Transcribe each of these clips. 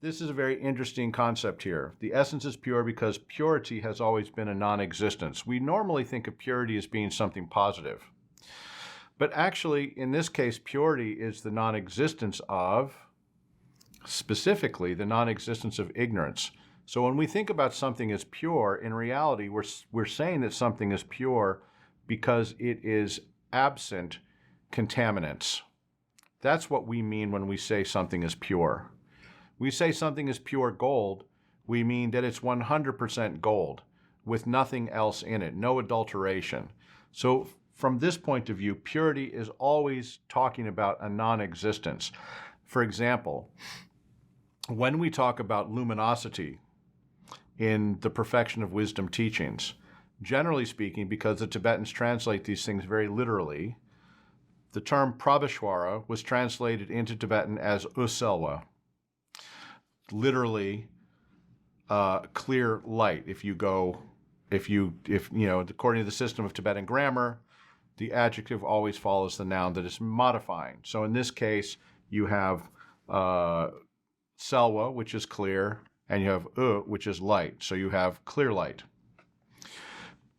this is a very interesting concept here. The essence is pure because purity has always been a non-existence. We normally think of purity as being something positive. But actually, in this case, purity is the non-existence of, specifically, the non-existence of ignorance. So when we think about something as pure, in reality, we're saying that something is pure because it is absent contaminants. That's what we mean when we say something is pure. We say something is pure gold, we mean that it's 100% gold with nothing else in it, no adulteration. So from this point of view, purity is always talking about a non-existence. For example, when we talk about luminosity in the Perfection of Wisdom teachings, generally speaking, because the Tibetans translate these things very literally, the term Prabhashwara was translated into Tibetan as Uselwa, literally clear light. If you know, according to the system of Tibetan grammar, the adjective always follows the noun that is modifying. So in this case, you have selwa, which is clear, and you have which is light. So you have clear light.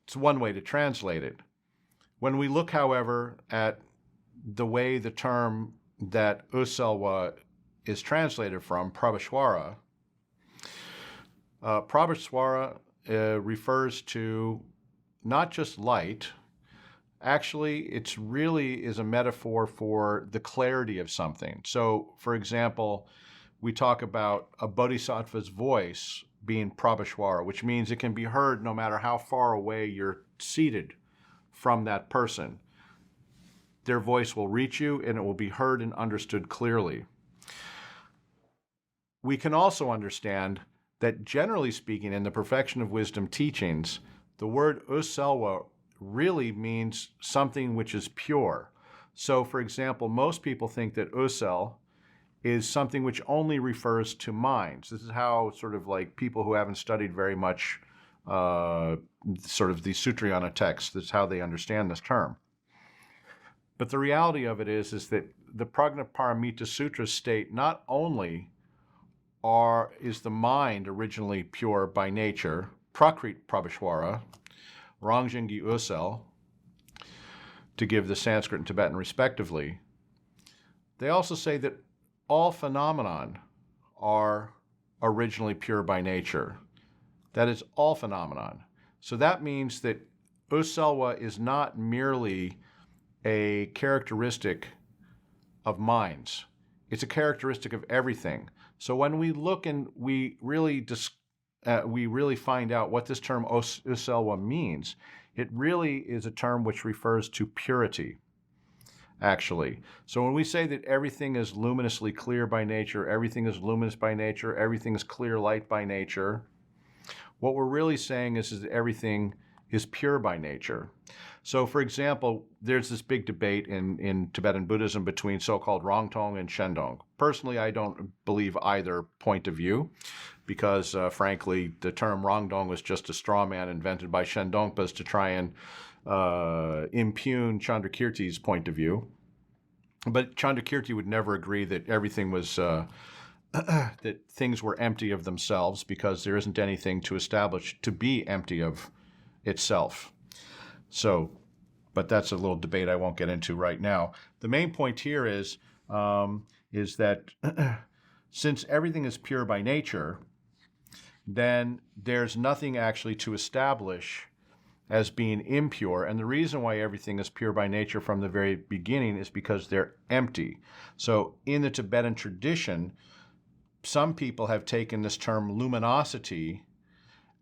It's one way to translate it. When we look, however, at the way the term that Uselwa is translated from, Prabhashwara, Prabhashwara refers to not just light. Actually, it's really is a metaphor for the clarity of something. So, for example, we talk about a bodhisattva's voice being Prabhashwara, which means it can be heard no matter how far away you're seated from that person. Their voice will reach you and it will be heard and understood clearly. We can also understand that, generally speaking, in the Perfection of Wisdom teachings, the word Uselwa really means something which is pure. So, for example, most people think that Usel is something which only refers to minds. This is how sort of like people who haven't studied very much sort of the Sutrayana texts, that's how they understand this term. But the reality of it is that the Prajnaparamita Sutras state not only is the mind originally pure by nature, Prakrit Prabhashwara, Rangjingi Usel, to give the Sanskrit and Tibetan respectively, they also say that all phenomenon are originally pure by nature. That is, all phenomenon. So that means that Uselwa is not merely a characteristic of minds. It's a characteristic of everything. So when we look and we really find out what this term Uselwa means, it really is a term which refers to purity, actually. So when we say that everything is luminously clear by nature, everything is luminous by nature, everything is clear light by nature, what we're really saying is that everything is pure by nature. So, for example, there's this big debate in Tibetan Buddhism between so-called Rangtong and Shendong. Personally, I don't believe either point of view because, frankly, the term Rangtong was just a straw man invented by Shendongpas to try and impugn Chandrakirti's point of view. But Chandrakirti would never agree that everything was that things were empty of themselves because there isn't anything to establish to be empty of itself. So, but that's a little debate I won't get into right now. The main point here is that since everything is pure by nature, then there's nothing actually to establish as being impure. And the reason why everything is pure by nature from the very beginning is because they're empty. So in the Tibetan tradition, some people have taken this term luminosity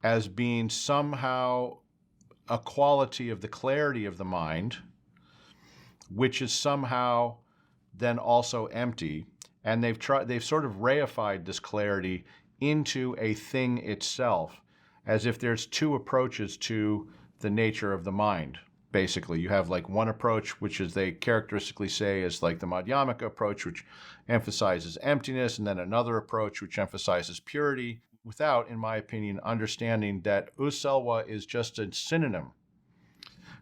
as being somehow a quality of the clarity of the mind, which is somehow then also empty. And they've sort of reified this clarity into a thing itself, as if there's two approaches to the nature of the mind. Basically, you have like one approach, which is they characteristically say is like the Madhyamaka approach, which emphasizes emptiness, and then another approach which emphasizes purity, without, in my opinion, understanding that Uselwa is just a synonym,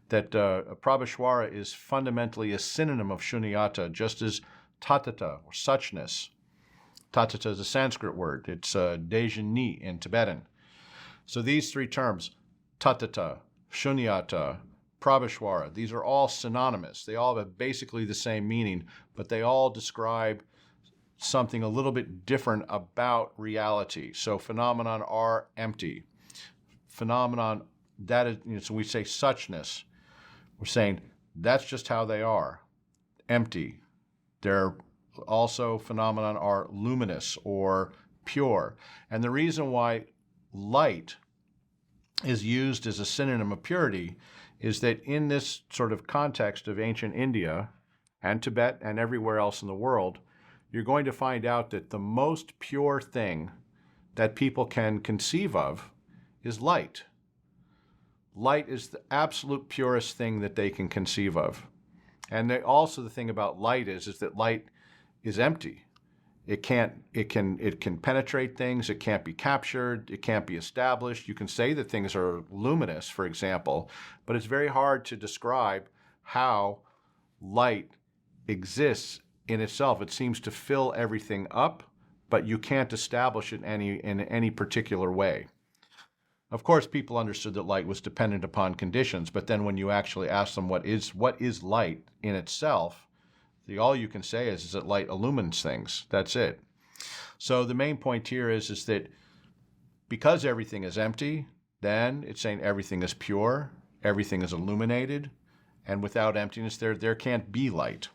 that Prabhashwara is fundamentally a synonym of Shunyata, just as Tatata, or suchness, Tatata is a Sanskrit word. It's Dejani in Tibetan. So these three terms, Tatata, Shunyata, Prabhashwara, these are all synonymous. They all have basically the same meaning, but they all describe something a little bit different about reality. So phenomenon are empty. Phenomenon, that is, so we say suchness. We're saying that's just how they are, empty. They're also phenomenon are luminous or pure. And the reason why light is used as a synonym of purity is that in this sort of context of ancient India and Tibet and everywhere else in the world, you're going to find out that the most pure thing that people can conceive of is light. Light is the absolute purest thing that they can conceive of. And also the thing about light is that light is empty. It can penetrate things, it can't be captured, it can't be established. You can say that things are luminous, for example, but it's very hard to describe how light exists in itself. It seems to fill everything up, but you can't establish it in any particular way. Of course, people understood that light was dependent upon conditions, but then when you actually ask them what is light in itself, all you can say is that light illumines things. That's it. So the main point here is that because everything is empty, then it's saying everything is pure, everything is illuminated, and without emptiness there can't be light.